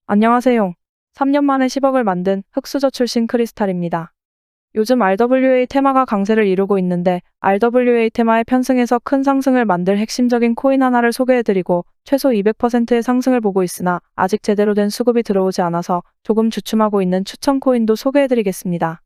안녕하세요. 3년 만에 10억을 만든 흑수저 출신 크리스탈입니다. 요즘 RWA 테마가 강세를 이루고 있는데 RWA 테마에 편승해서 큰 상승을 만들 핵심적인 코인 하나를 소개해드리고 최소 200%의 상승을 보고 있으나 아직 제대로 된 수급이 들어오지 않아서 조금 주춤하고 있는 추천 코인도 소개해드리겠습니다.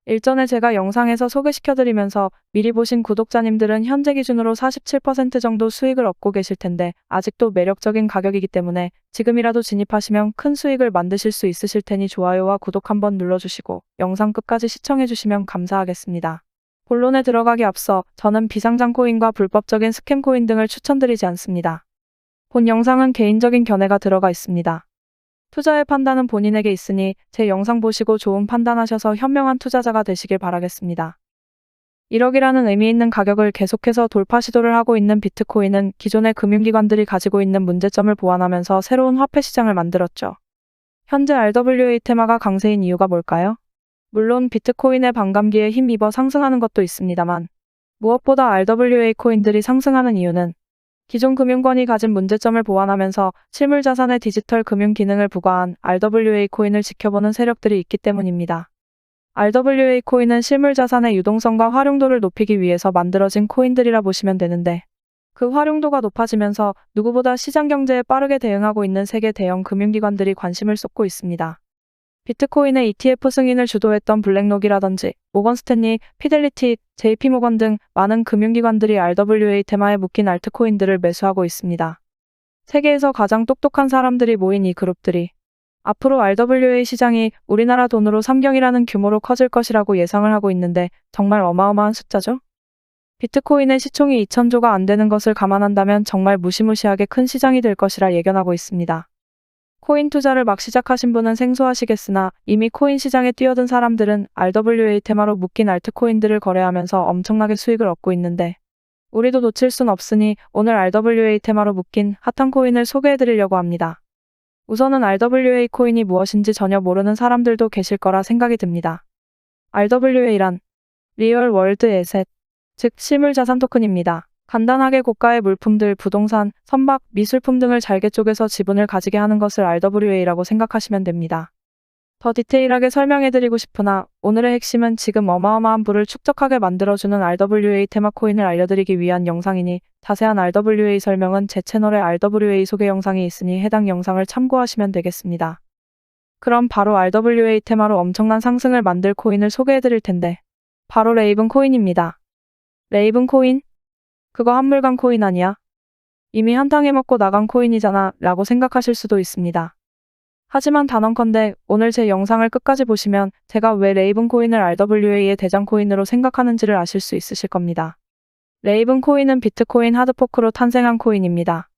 일전에 제가 영상에서 소개시켜드리면서 미리 보신 구독자님들은 현재 기준으로 47% 정도 수익을 얻고 계실 텐데 아직도 매력적인 가격이기 때문에 지금이라도 진입하시면 큰 수익을 만드실 수 있으실 테니 좋아요와 구독 한번 눌러주시고 영상 끝까지 시청해주시면 감사하겠습니다. 본론에 들어가기 앞서 저는 비상장 코인과 불법적인 스캠 코인 등을 추천드리지 않습니다. 본 영상은 개인적인 견해가 들어가 있습니다. 투자의 판단은 본인에게 있으니 제 영상 보시고 좋은 판단하셔서 현명한 투자자가 되시길 바라겠습니다. 1억이라는 의미 있는 가격을 계속해서 돌파 시도를 하고 있는 비트코인은 기존의 금융기관들이 가지고 있는 문제점을 보완하면서 새로운 화폐 시장을 만들었죠. 현재 RWA 테마가 강세인 이유가 뭘까요? 물론 비트코인의 반감기에 힘입어 상승하는 것도 있습니다만 무엇보다 RWA 코인들이 상승하는 이유는 기존 금융권이 가진 문제점을 보완하면서 실물자산의 디지털 금융 기능을 부과한 RWA 코인을 지켜보는 세력들이 있기 때문입니다. RWA 코인은 실물자산의 유동성과 활용도를 높이기 위해서 만들어진 코인들이라 보시면 되는데 그 활용도가 높아지면서 누구보다 시장 경제에 빠르게 대응하고 있는 세계 대형 금융기관들이 관심을 쏟고 있습니다. 비트코인의 ETF 승인을 주도했던 블랙록이라든지 모건 스탠리, 피델리티, JP모건 등 많은 금융기관들이 RWA 테마에 묶인 알트코인들을 매수하고 있습니다. 세계에서 가장 똑똑한 사람들이 모인 이 그룹들이 앞으로 RWA 시장이 우리나라 돈으로 3경이라는 규모로 커질 것이라고 예상을 하고 있는데 정말 어마어마한 숫자죠? 비트코인의 시총이 2,000조가 안 되는 것을 감안한다면 정말 무시무시하게 큰 시장이 될 것이라 예견하고 있습니다. 코인 투자를 막 시작하신 분은 생소하시겠으나 이미 코인 시장에 뛰어든 사람들은 RWA 테마로 묶인 알트코인들을 거래하면서 엄청나게 수익을 얻고 있는데 우리도 놓칠 순 없으니 오늘 RWA 테마로 묶인 핫한 코인을 소개해드리려고 합니다. 우선은 RWA 코인이 무엇인지 전혀 모르는 사람들도 계실 거라 생각이 듭니다. RWA란 리얼 월드 에셋, 즉 실물자산 토큰입니다. 간단하게 고가의 물품들, 부동산, 선박, 미술품 등을 잘게 쪼개서 지분을 가지게 하는 것을 RWA라고 생각하시면 됩니다. 더 디테일하게 설명해드리고 싶으나 오늘의 핵심은 지금 어마어마한 부를 축적하게 만들어주는 RWA 테마 코인을 알려드리기 위한 영상이니 자세한 RWA 설명은 제 채널에 RWA 소개 영상이 있으니 해당 영상을 참고하시면 되겠습니다. 그럼 바로 RWA 테마로 엄청난 상승을 만들 코인을 소개해드릴 텐데 바로 레이븐 코인입니다. 레이븐 코인? 그거 한물간 코인 아니야? 이미 한탕해 먹고 나간 코인이잖아 라고 생각하실 수도 있습니다. 하지만 단언컨대 오늘 제 영상을 끝까지 보시면 제가 왜 레이븐 코인을 RWA의 대장 코인으로 생각하는지를 아실 수 있으실 겁니다. 레이븐 코인은 비트코인 하드포크로 탄생한 코인입니다.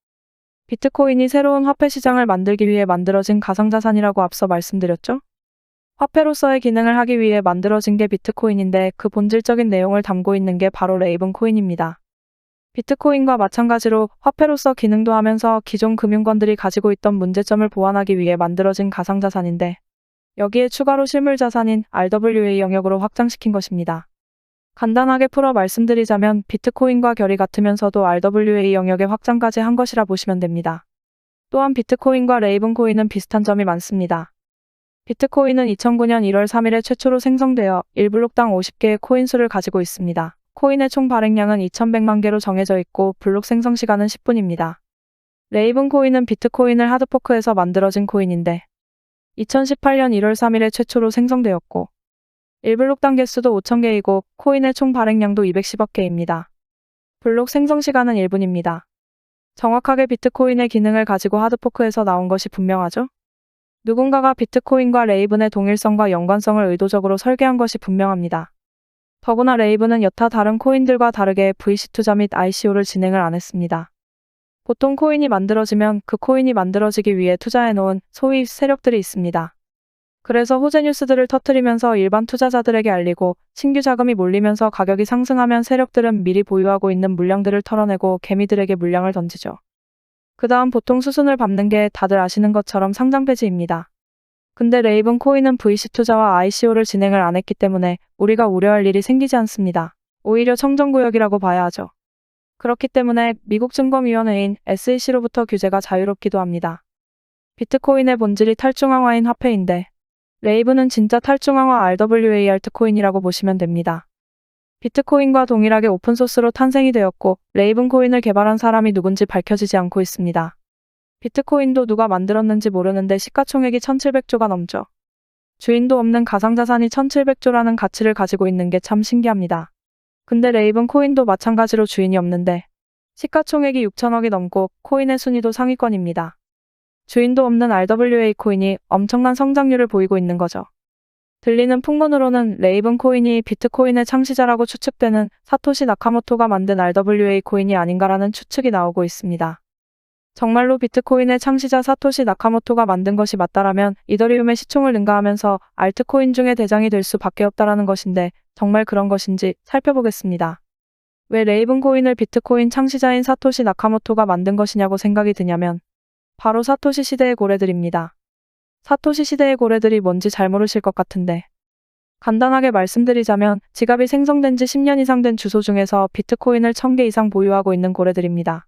비트코인이 새로운 화폐 시장을 만들기 위해 만들어진 가상자산이라고 앞서 말씀드렸죠? 화폐로서의 기능을 하기 위해 만들어진 게 비트코인인데 그 본질적인 내용을 담고 있는 게 바로 레이븐 코인입니다. 비트코인과 마찬가지로 화폐로서 기능도 하면서 기존 금융권들이 가지고 있던 문제점을 보완하기 위해 만들어진 가상자산인데 여기에 추가로 실물자산인 RWA 영역으로 확장시킨 것입니다. 간단하게 풀어 말씀드리자면 비트코인과 결이 같으면서도 RWA 영역의 확장까지 한 것이라 보시면 됩니다. 또한 비트코인과 레이븐 코인은 비슷한 점이 많습니다. 비트코인은 2009년 1월 3일에 최초로 생성되어 1블록당 50개의 코인 수를 가지고 있습니다. 코인의 총 발행량은 2,100만 개로 정해져 있고 블록 생성 시간은 10분입니다. 레이븐 코인은 비트코인을 하드포크해서 만들어진 코인인데 2018년 1월 3일에 최초로 생성되었고 1블록당 개수도 5,000개이고 코인의 총 발행량도 210억 개입니다. 블록 생성 시간은 1분입니다. 정확하게 비트코인의 기능을 가지고 하드포크해서 나온 것이 분명하죠? 누군가가 비트코인과 레이븐의 동일성과 연관성을 의도적으로 설계한 것이 분명합니다. 더구나 레이븐은 여타 다른 코인들과 다르게 VC 투자 및 ICO를 진행을 안 했습니다. 보통 코인이 만들어지면 그 코인이 만들어지기 위해 투자해놓은 소위 세력들이 있습니다. 그래서 호재 뉴스들을 터뜨리면서 일반 투자자들에게 알리고 신규 자금이 몰리면서 가격이 상승하면 세력들은 미리 보유하고 있는 물량들을 털어내고 개미들에게 물량을 던지죠. 그 다음 보통 수순을 밟는 게 다들 아시는 것처럼 상장 폐지입니다. 근데 레이븐 코인은 VC 투자와 ICO를 진행을 안 했기 때문에 우리가 우려할 일이 생기지 않습니다. 오히려 청정구역이라고 봐야 하죠. 그렇기 때문에 미국 증권위원회인 SEC로부터 규제가 자유롭기도 합니다. 비트코인의 본질이 탈중앙화인 화폐인데 레이븐은 진짜 탈중앙화 RWA 알트코인이라고 보시면 됩니다. 비트코인과 동일하게 오픈소스로 탄생이 되었고 레이븐 코인을 개발한 사람이 누군지 밝혀지지 않고 있습니다. 비트코인도 누가 만들었는지 모르는데 시가총액이 1700조가 넘죠. 주인도 없는 가상자산이 1700조라는 가치를 가지고 있는 게 참 신기합니다. 근데 레이븐 코인도 마찬가지로 주인이 없는데 시가총액이 6천억이 넘고 코인의 순위도 상위권입니다. 주인도 없는 RWA 코인이 엄청난 성장률을 보이고 있는 거죠. 들리는 풍문으로는 레이븐 코인이 비트코인의 창시자라고 추측되는 사토시 나카모토가 만든 RWA 코인이 아닌가라는 추측이 나오고 있습니다. 정말로 비트코인의 창시자 사토시 나카모토가 만든 것이 맞다라면 이더리움의 시총을 능가하면서 알트코인 중에 대장이 될 수밖에 없다라는 것인데 정말 그런 것인지 살펴보겠습니다. 왜 레이븐 코인을 비트코인 창시자인 사토시 나카모토가 만든 것이냐고 생각이 드냐면 바로 사토시 시대의 고래들입니다. 사토시 시대의 고래들이 뭔지 잘 모르실 것 같은데 간단하게 말씀드리자면 지갑이 생성된 지 10년 이상 된 주소 중에서 비트코인을 1000개 이상 보유하고 있는 고래들입니다.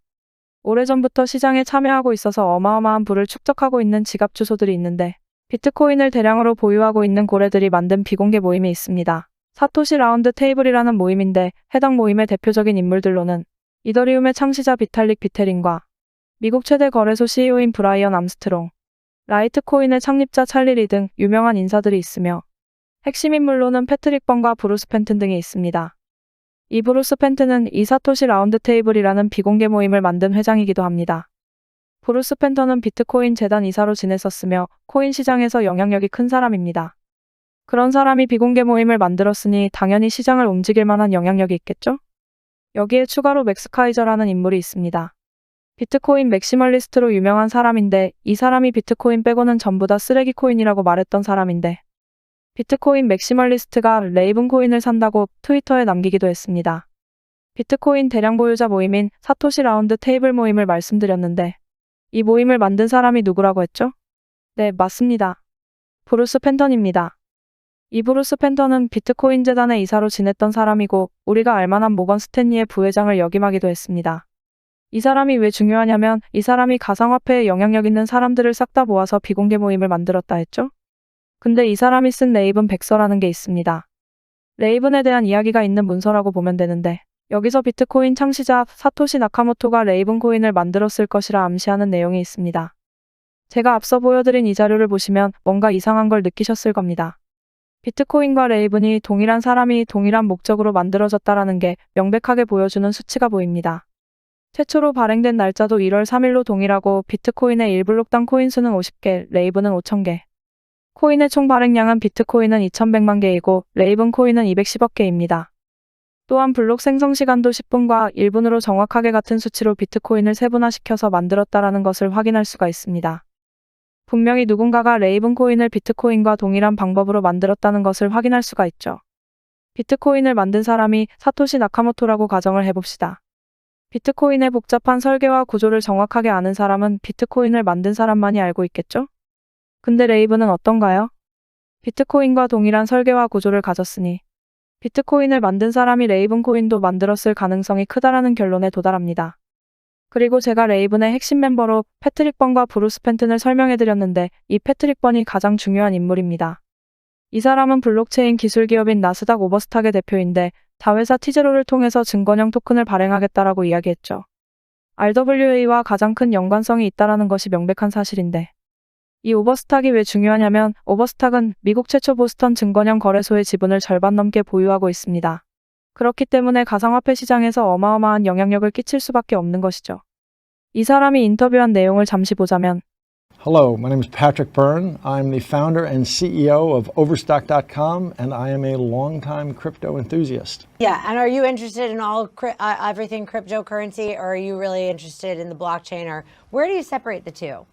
오래전부터 시장에 참여하고 있어서 어마어마한 부를 축적하고 있는 지갑 주소들이 있는데 비트코인을 대량으로 보유하고 있는 고래들이 만든 비공개 모임이 있습니다. 사토시 라운드 테이블이라는 모임인데 해당 모임의 대표적인 인물들로는 이더리움의 창시자 비탈릭 비테린과 미국 최대 거래소 CEO인 브라이언 암스트롱, 라이트코인의 창립자 찰리 리 등 유명한 인사들이 있으며 핵심 인물로는 패트릭 번과 브루스 펜튼 등이 있습니다. 이 브루스 펜튼은 이 사토시 라운드 테이블이라는 비공개 모임을 만든 회장이기도 합니다. 브루스 펜턴은 비트코인 재단 이사로 지냈었으며 코인 시장에서 영향력이 큰 사람입니다. 그런 사람이 비공개 모임을 만들었으니 당연히 시장을 움직일 만한 영향력이 있겠죠? 여기에 추가로 맥스 카이저라는 인물이 있습니다. 비트코인 맥시멀리스트로 유명한 사람인데 이 사람이 비트코인 빼고는 전부 다 쓰레기 코인이라고 말했던 사람인데 비트코인 맥시멀리스트가 레이븐 코인을 산다고 트위터에 남기기도 했습니다. 비트코인 대량 보유자 모임인 사토시 라운드 테이블 모임을 말씀드렸는데 이 모임을 만든 사람이 누구라고 했죠? 네, 맞습니다. 브루스 펜턴입니다. 이 브루스 펜턴은 비트코인 재단의 이사로 지냈던 사람이고 우리가 알만한 모건 스탠리의 부회장을 역임하기도 했습니다. 이 사람이 왜 중요하냐면 이 사람이 가상화폐에 영향력 있는 사람들을 싹 다 모아서 비공개 모임을 만들었다 했죠? 근데 이 사람이 쓴 레이븐 백서라는 게 있습니다. 레이븐에 대한 이야기가 있는 문서라고 보면 되는데 여기서 비트코인 창시자 사토시 나카모토가 레이븐 코인을 만들었을 것이라 암시하는 내용이 있습니다. 제가 앞서 보여드린 이 자료를 보시면 뭔가 이상한 걸 느끼셨을 겁니다. 비트코인과 레이븐이 동일한 사람이 동일한 목적으로 만들어졌다라는 게 명백하게 보여주는 수치가 보입니다. 최초로 발행된 날짜도 1월 3일로 동일하고 비트코인의 1블록당 코인 수는 50개, 레이븐은 5,000개. 코인의 총 발행량은 비트코인은 2100만 개이고 레이븐 코인은 210억 개입니다. 또한 블록 생성 시간도 10분과 1분으로 정확하게 같은 수치로 비트코인을 세분화시켜서 만들었다라는 것을 확인할 수가 있습니다. 분명히 누군가가 레이븐 코인을 비트코인과 동일한 방법으로 만들었다는 것을 확인할 수가 있죠. 비트코인을 만든 사람이 사토시 나카모토라고 가정을 해봅시다. 비트코인의 복잡한 설계와 구조를 정확하게 아는 사람은 비트코인을 만든 사람만이 알고 있겠죠? 근데 레이븐은 어떤가요? 비트코인과 동일한 설계와 구조를 가졌으니 비트코인을 만든 사람이 레이븐 코인도 만들었을 가능성이 크다라는 결론에 도달합니다. 그리고 제가 레이븐의 핵심 멤버로 패트릭 번과 브루스 펜튼을 설명해드렸는데 이 패트릭 번이 가장 중요한 인물입니다. 이 사람은 블록체인 기술기업인 나스닥 오버스탁의 대표인데 자회사 티제로를 통해서 증권형 토큰을 발행하겠다라고 이야기했죠. RWA와 가장 큰 연관성이 있다라는 것이 명백한 사실인데 이 오버스탁이 왜 중요하냐면 오버스탁은 미국 최초 보스턴 증권형 거래소의 지분을 절반 넘게 보유하고 있습니다. 그렇기 때문에 가상화폐 시장에서 어마어마한 영향력을 끼칠 수밖에 없는 것이죠. 이 사람이 인터뷰한 내용을 잠시 보자면 Hello, my name is Patrick Byrne. I'm the founder and CEO of Overstock.com, and I am a longtime crypto enthusiast. Yeah, and are you interested in everything cryptocurrency, or are you really interested in the blockchain, or where do you separate the two?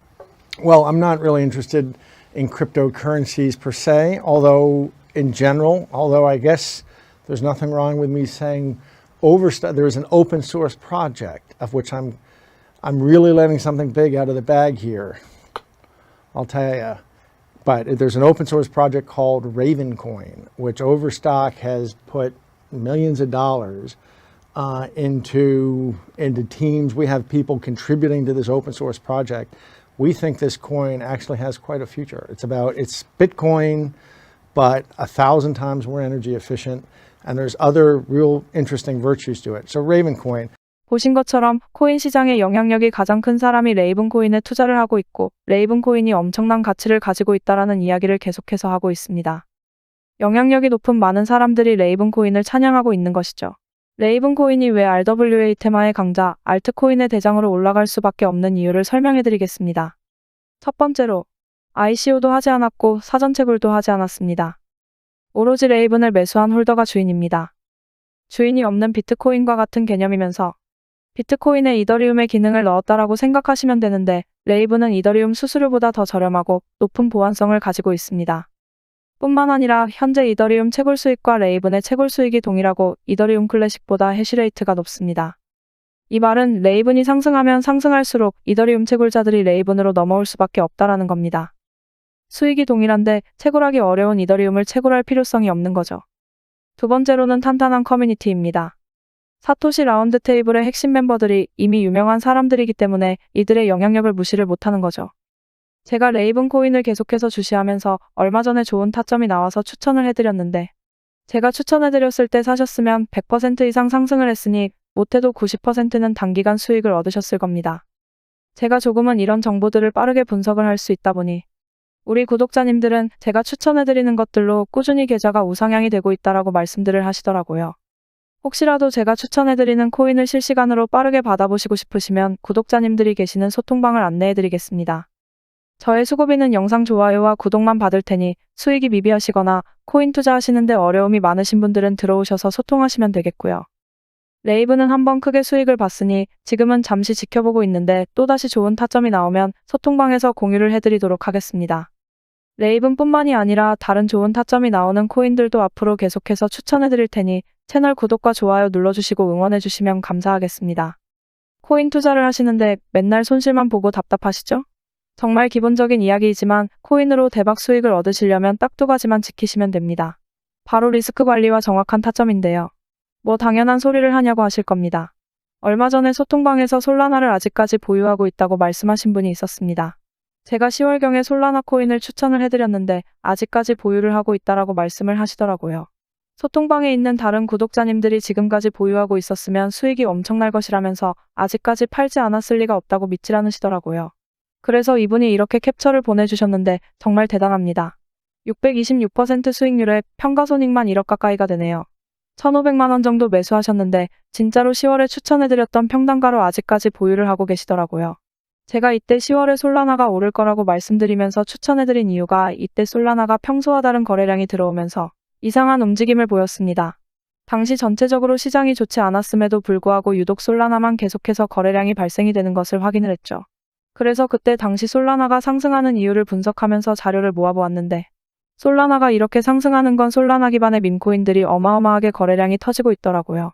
Well, I'm not really interested in cryptocurrencies per se, although in general, I guess there's nothing wrong with me saying there is an open source project of which I'm really letting something big out of the bag here. I'll tell you. But there's an open source project called Ravencoin, which Overstock has put millions of dollars into teams. We have people contributing to this open source project we think this coin actually has quite a future. It's Bitcoin, but 1,000 times more energy efficient, and there's other real interesting virtues to it. So Ravencoin. 보신 것처럼 코인 시장의 영향력이 가장 큰 사람이 레이븐 코인에 투자를 하고 있고 레이븐 코인이 엄청난 가치를 가지고 있다라는 이야기를 계속해서 하고 있습니다. 영향력이 높은 많은 사람들이 레이븐 코인을 찬양하고 있는 것이죠. 레이븐 코인이 왜 RWA 테마의 강자, 알트코인의 대장으로 올라갈 수밖에 없는 이유를 설명해 드리겠습니다. 첫 번째로, ICO도 하지 않았고 사전 채굴도 하지 않았습니다. 오로지 레이븐을 매수한 홀더가 주인입니다. 주인이 없는 비트코인과 같은 개념이면서 비트코인에 이더리움의 기능을 넣었다라고 생각하시면 되는데 레이븐은 이더리움 수수료보다 더 저렴하고 높은 보안성을 가지고 있습니다. 뿐만 아니라 현재 이더리움 채굴 수익과 레이븐의 채굴 수익이 동일하고 이더리움 클래식보다 해시레이트가 높습니다. 이 말은 레이븐이 상승하면 상승할수록 이더리움 채굴자들이 레이븐으로 넘어올 수밖에 없다라는 겁니다. 수익이 동일한데 채굴하기 어려운 이더리움을 채굴할 필요성이 없는 거죠. 두 번째로는 탄탄한 커뮤니티입니다. 사토시 라운드 테이블의 핵심 멤버들이 이미 유명한 사람들이기 때문에 이들의 영향력을 무시를 못하는 거죠. 제가 레이븐 코인을 계속해서 주시하면서 얼마 전에 좋은 타점이 나와서 추천을 해드렸는데 제가 추천해드렸을 때 사셨으면 100% 이상 상승을 했으니 못해도 90%는 단기간 수익을 얻으셨을 겁니다. 제가 조금은 이런 정보들을 빠르게 분석을 할 수 있다 보니 우리 구독자님들은 제가 추천해드리는 것들로 꾸준히 계좌가 우상향이 되고 있다라고 말씀들을 하시더라고요. 혹시라도 제가 추천해드리는 코인을 실시간으로 빠르게 받아보시고 싶으시면 구독자님들이 계시는 소통방을 안내해드리겠습니다. 저의 수고비는 영상 좋아요와 구독만 받을 테니 수익이 미비하시거나 코인 투자하시는데 어려움이 많으신 분들은 들어오셔서 소통하시면 되겠고요. 레이븐은 한번 크게 수익을 봤으니 지금은 잠시 지켜보고 있는데 또다시 좋은 타점이 나오면 소통방에서 공유를 해드리도록 하겠습니다. 레이븐뿐만이 아니라 다른 좋은 타점이 나오는 코인들도 앞으로 계속해서 추천해드릴 테니 채널 구독과 좋아요 눌러주시고 응원해주시면 감사하겠습니다. 코인 투자를 하시는데 맨날 손실만 보고 답답하시죠? 정말 기본적인 이야기이지만 코인으로 대박 수익을 얻으시려면 딱 두 가지만 지키시면 됩니다. 바로 리스크 관리와 정확한 타점인데요. 뭐 당연한 소리를 하냐고 하실 겁니다. 얼마 전에 소통방에서 솔라나를 아직까지 보유하고 있다고 말씀하신 분이 있었습니다. 제가 10월경에 솔라나 코인을 추천을 해드렸는데 아직까지 보유를 하고 있다라고 말씀을 하시더라고요. 소통방에 있는 다른 구독자님들이 지금까지 보유하고 있었으면 수익이 엄청날 것이라면서 아직까지 팔지 않았을 리가 없다고 믿질 않으시더라고요. 그래서 이분이 이렇게 캡처를 보내주셨는데 정말 대단합니다. 626% 수익률에 평가손익만 1억 가까이가 되네요. 1,500만 원 정도 매수하셨는데 진짜로 10월에 추천해드렸던 평단가로 아직까지 보유를 하고 계시더라고요. 제가 이때 10월에 솔라나가 오를 거라고 말씀드리면서 추천해드린 이유가 이때 솔라나가 평소와 다른 거래량이 들어오면서 이상한 움직임을 보였습니다. 당시 전체적으로 시장이 좋지 않았음에도 불구하고 유독 솔라나만 계속해서 거래량이 발생이 되는 것을 확인을 했죠. 그래서 그때 당시 솔라나가 상승하는 이유를 분석하면서 자료를 모아보았는데 솔라나가 이렇게 상승하는 건 솔라나 기반의 밈코인들이 어마어마하게 거래량이 터지고 있더라고요.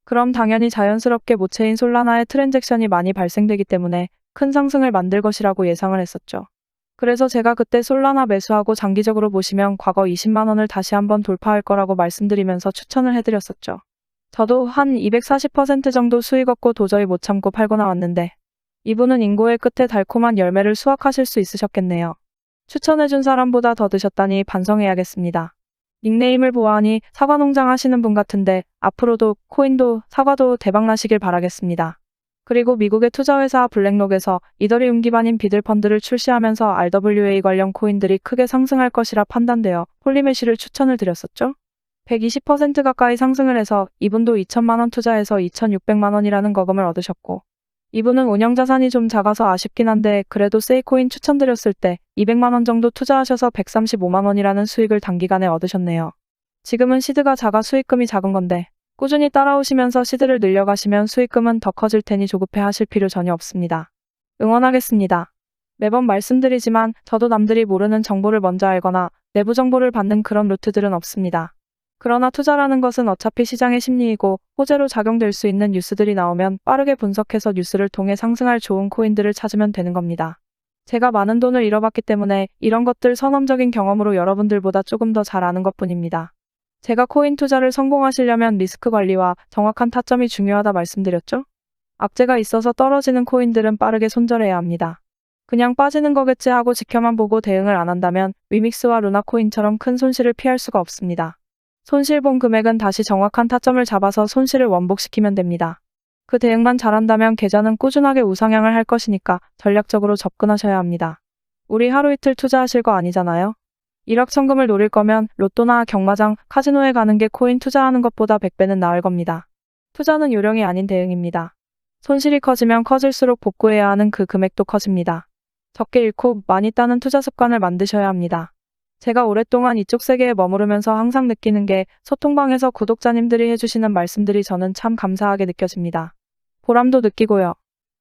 그럼 당연히 자연스럽게 모체인 솔라나의 트랜잭션이 많이 발생되기 때문에 큰 상승을 만들 것이라고 예상을 했었죠. 그래서 제가 그때 솔라나 매수하고 장기적으로 보시면 과거 20만 원을 다시 한번 돌파할 거라고 말씀드리면서 추천을 해드렸었죠. 저도 한 240% 정도 수익 얻고 도저히 못 참고 팔고 나왔는데 이분은 인고의 끝에 달콤한 열매를 수확하실 수 있으셨겠네요. 추천해준 사람보다 더 드셨다니 반성해야겠습니다. 닉네임을 보아하니 사과농장 하시는 분 같은데 앞으로도 코인도 사과도 대박나시길 바라겠습니다. 그리고 미국의 투자회사 블랙록에서 이더리움 기반인 비들펀드를 출시하면서 RWA 관련 코인들이 크게 상승할 것이라 판단되어 폴리메시를 추천을 드렸었죠. 120% 가까이 상승을 해서 이분도 2천만 원 투자해서 2,600만 원이라는 거금을 얻으셨고 이분은 운영자산이 좀 작아서 아쉽긴 한데 그래도 세이코인 추천드렸을 때 200만 원 정도 투자하셔서 135만 원이라는 수익을 단기간에 얻으셨네요. 지금은 시드가 작아 수익금이 작은 건데 꾸준히 따라오시면서 시드를 늘려가시면 수익금은 더 커질 테니 조급해 하실 필요 전혀 없습니다. 응원하겠습니다. 매번 말씀드리지만 저도 남들이 모르는 정보를 먼저 알거나 내부 정보를 받는 그런 루트들은 없습니다. 그러나 투자라는 것은 어차피 시장의 심리이고 호재로 작용될 수 있는 뉴스들이 나오면 빠르게 분석해서 뉴스를 통해 상승할 좋은 코인들을 찾으면 되는 겁니다. 제가 많은 돈을 잃어봤기 때문에 이런 것들 선험적인 경험으로 여러분들보다 조금 더 잘 아는 것뿐입니다. 제가 코인 투자를 성공하시려면 리스크 관리와 정확한 타점이 중요하다 말씀드렸죠? 악재가 있어서 떨어지는 코인들은 빠르게 손절해야 합니다. 그냥 빠지는 거겠지 하고 지켜만 보고 대응을 안 한다면 위믹스와 루나코인처럼 큰 손실을 피할 수가 없습니다. 손실본 금액은 다시 정확한 타점을 잡아서 손실을 원복시키면 됩니다. 그 대응만 잘한다면 계좌는 꾸준하게 우상향을 할 것이니까 전략적으로 접근하셔야 합니다. 우리 하루 이틀 투자하실 거 아니잖아요? 일확천금을 노릴 거면 로또나 경마장, 카지노에 가는 게 코인 투자하는 것보다 100배는 나을 겁니다. 투자는 요령이 아닌 대응입니다. 손실이 커지면 커질수록 복구해야 하는 그 금액도 커집니다. 적게 잃고 많이 따는 투자 습관을 만드셔야 합니다. 제가 오랫동안 이쪽 세계에 머무르면서 항상 느끼는 게 소통방에서 구독자님들이 해주시는 말씀들이 저는 참 감사하게 느껴집니다. 보람도 느끼고요.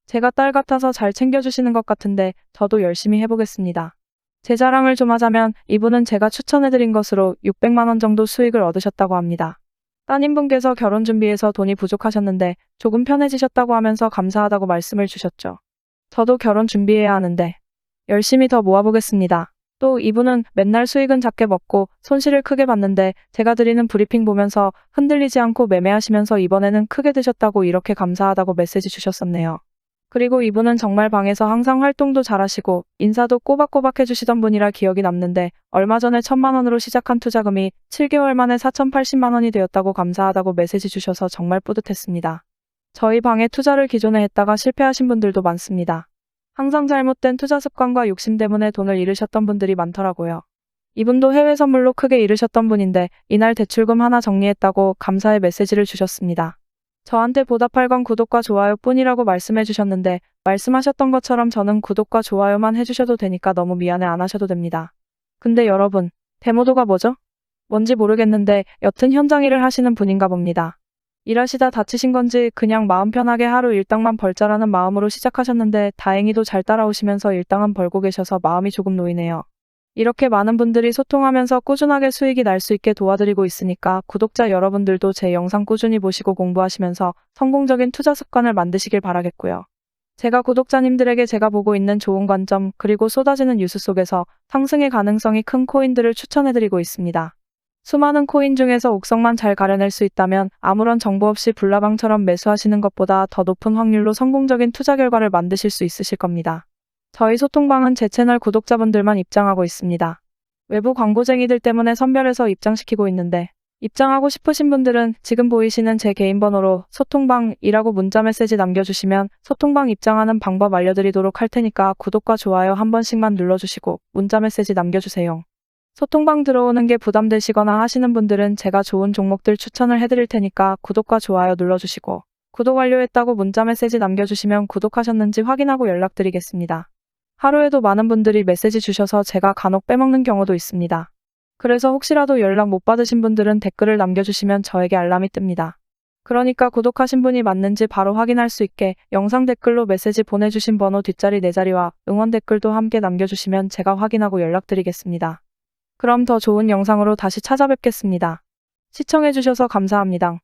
제가 딸 같아서 잘 챙겨주시는 것 같은데 저도 열심히 해보겠습니다. 제 자랑을 좀 하자면 이분은 제가 추천해드린 것으로 600만 원 정도 수익을 얻으셨다고 합니다. 따님분께서 결혼 준비해서 돈이 부족하셨는데 조금 편해지셨다고 하면서 감사하다고 말씀을 주셨죠. 저도 결혼 준비해야 하는데 열심히 더 모아보겠습니다. 또 이분은 맨날 수익은 작게 먹고 손실을 크게 봤는데 제가 드리는 브리핑 보면서 흔들리지 않고 매매하시면서 이번에는 크게 드셨다고 이렇게 감사하다고 메시지 주셨었네요. 그리고 이분은 정말 방에서 항상 활동도 잘하시고 인사도 꼬박꼬박 해주시던 분이라 기억이 남는데 얼마 전에 1,000만 원으로 시작한 투자금이 7개월 만에 4,080만 원이 되었다고 감사하다고 메시지 주셔서 정말 뿌듯했습니다. 저희 방에 투자를 기존에 했다가 실패하신 분들도 많습니다. 항상 잘못된 투자 습관과 욕심 때문에 돈을 잃으셨던 분들이 많더라고요. 이분도 해외 선물로 크게 잃으셨던 분인데 이날 대출금 하나 정리했다고 감사의 메시지를 주셨습니다. 저한테 보답할 건 구독과 좋아요 뿐이라고 말씀해 주셨는데 말씀하셨던 것처럼 저는 구독과 좋아요만 해주셔도 되니까 너무 미안해 안 하셔도 됩니다. 근데 여러분, 데모도가 뭐죠? 뭔지 모르겠는데 여튼 현장 일을 하시는 분인가 봅니다. 일하시다 다치신 건지 그냥 마음 편하게 하루 일당만 벌자라는 마음으로 시작하셨는데 다행히도 잘 따라오시면서 일당은 벌고 계셔서 마음이 조금 놓이네요. 이렇게 많은 분들이 소통하면서 꾸준하게 수익이 날 수 있게 도와드리고 있으니까 구독자 여러분들도 제 영상 꾸준히 보시고 공부하시면서 성공적인 투자 습관을 만드시길 바라겠고요. 제가 구독자님들에게 제가 보고 있는 좋은 관점 그리고 쏟아지는 뉴스 속에서 상승의 가능성이 큰 코인들을 추천해드리고 있습니다. 수많은 코인 중에서 옥석만 잘 가려낼 수 있다면 아무런 정보 없이 불나방처럼 매수하시는 것보다 더 높은 확률로 성공적인 투자 결과를 만드실 수 있으실 겁니다. 저희 소통방은 제 채널 구독자분들만 입장하고 있습니다. 외부 광고쟁이들 때문에 선별해서 입장시키고 있는데 입장하고 싶으신 분들은 지금 보이시는 제 개인 번호로 소통방이라고 문자 메시지 남겨주시면 소통방 입장하는 방법 알려드리도록 할 테니까 구독과 좋아요 한 번씩만 눌러주시고 문자 메시지 남겨주세요. 소통방 들어오는 게 부담되시거나 하시는 분들은 제가 좋은 종목들 추천을 해드릴 테니까 구독과 좋아요 눌러주시고 구독 완료했다고 문자 메시지 남겨주시면 구독하셨는지 확인하고 연락드리겠습니다. 하루에도 많은 분들이 메시지 주셔서 제가 간혹 빼먹는 경우도 있습니다. 그래서 혹시라도 연락 못 받으신 분들은 댓글을 남겨주시면 저에게 알람이 뜹니다. 그러니까 구독하신 분이 맞는지 바로 확인할 수 있게 영상 댓글로 메시지 보내주신 번호 뒷자리 4자리와 응원 댓글도 함께 남겨주시면 제가 확인하고 연락드리겠습니다. 그럼 더 좋은 영상으로 다시 찾아뵙겠습니다. 시청해주셔서 감사합니다.